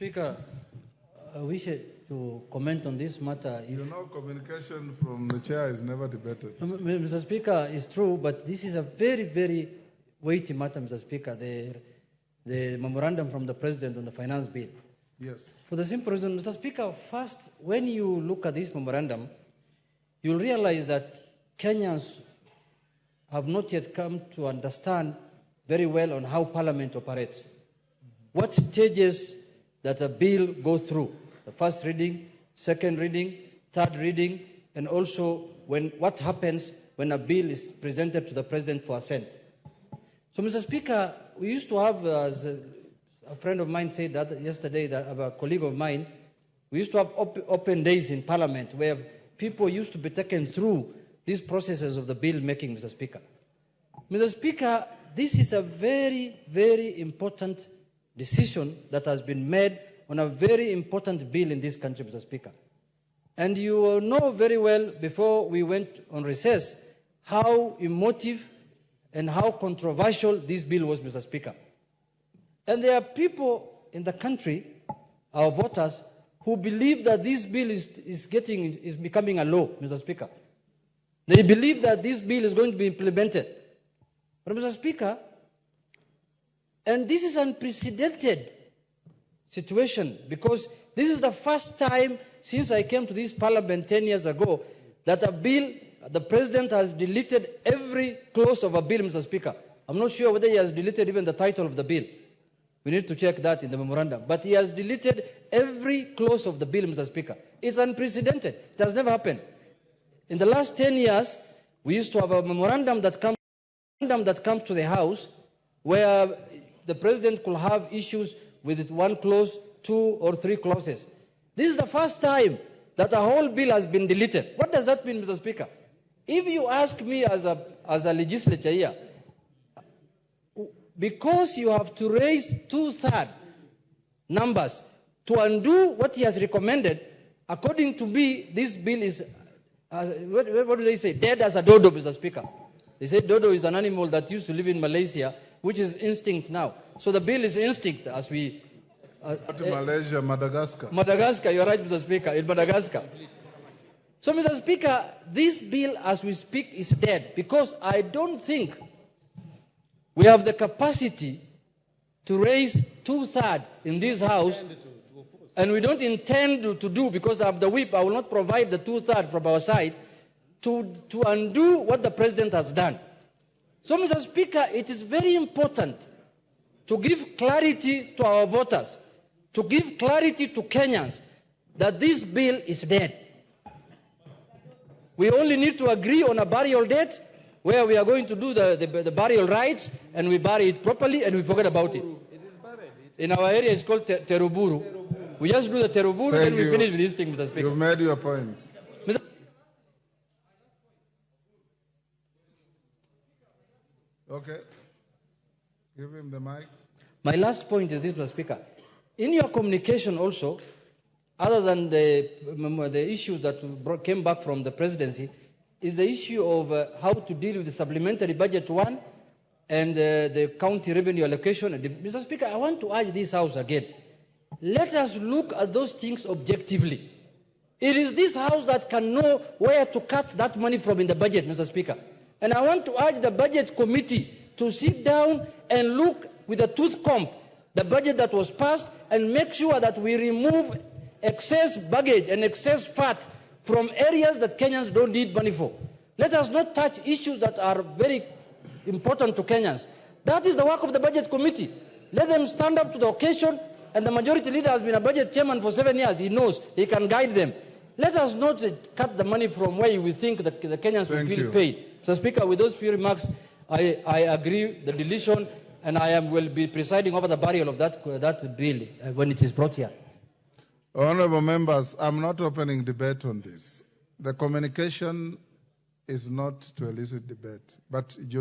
Speaker, I wish to comment on this matter. You know, communication from the chair is never debated. Mr. Speaker, it's true, but this is a very, very weighty matter, Mr. Speaker, the memorandum from the President on the finance bill. Yes. For the simple reason, Mr. Speaker, first, when you look at this memorandum, you'll realize that Kenyans have not yet come to understand very well on how Parliament operates. What stages that a bill goes through, the first reading, second reading, third reading, and also what happens when a bill is presented to the President for assent. So, Mr. Speaker, we used to have, as a friend of mine said yesterday, a colleague of mine, we used to have open days in Parliament where people used to be taken through these processes of the bill making, Mr. Speaker. Mr. Speaker, this is a very, very important decision that has been made on a very important bill in this country, Mr. Speaker. And you know very well, before we went on recess, how emotive and how controversial this bill was, Mr. Speaker. And there are people in the country, our voters, who believe that this bill is becoming a law, Mr. Speaker. They believe that this bill is going to be implemented. But, Mr. Speaker, and this is an unprecedented situation, because this is the first time since I came to this Parliament 10 years ago that a bill, the President has deleted every clause of a bill, Mr. Speaker. I'm not sure whether he has deleted even the title of the bill. We need to check that in the memorandum. But he has deleted every clause of the bill, Mr. Speaker. It's unprecedented. It has never happened. In the last 10 years, we used to have a memorandum that comes to the House where the President could have issues with one clause, 2 or 3 clauses. This is the first time that a whole bill has been deleted. What does that mean, Mr. Speaker? If you ask me as a legislature here, because you have to raise 2/3 numbers to undo what he has recommended, according to me, this bill is, what do they say, dead as a dodo, Mr. Speaker. They say dodo is an animal that used to live in Malaysia, which is extinct now. So the bill is extinct as we... Malaysia, Madagascar. Madagascar, you're right, Mr. Speaker, in Madagascar. So, Mr. Speaker, this bill, as we speak, is dead, because I don't think we have the capacity to raise 2/3 in this House, and we don't intend to do, because of the whip, I will not provide the 2/3 from our side, to undo what the President has done. So, Mr. Speaker, it is very important to give clarity to our voters, to give clarity to Kenyans that this bill is dead. We only need to agree on a burial date where we are going to do the burial rites, and we bury it properly and we forget about it. In our area, it's called teruburu. We just do the teruburu and we finish with this thing, Mr. Speaker. You've made your point. Okay. Give him the mic. My last point is this, Mr. Speaker. In your communication also, other than the issues that came back from the presidency, is the issue of how to deal with the supplementary budget 1 and the county revenue allocation. Mr. Speaker, I want to urge this House again. Let us look at those things objectively. It is this House that can know where to cut that money from in the budget, Mr. Speaker. And I want to urge the Budget Committee to sit down and look with a tooth comb the budget that was passed and make sure that we remove excess baggage and excess fat from areas that Kenyans don't need money for. Let us not touch issues that are very important to Kenyans. That is the work of the Budget Committee. Let them stand up to the occasion, and the majority leader has been a budget chairman for 7 years. He knows, he can guide them. Let us not cut the money from where we think that the Kenyans will feel paid. So, Speaker, with those few remarks, I agree the deletion, and will be presiding over the burial of that bill when it is brought here. Honorable members, I'm not opening debate on this. The communication is not to elicit debate, but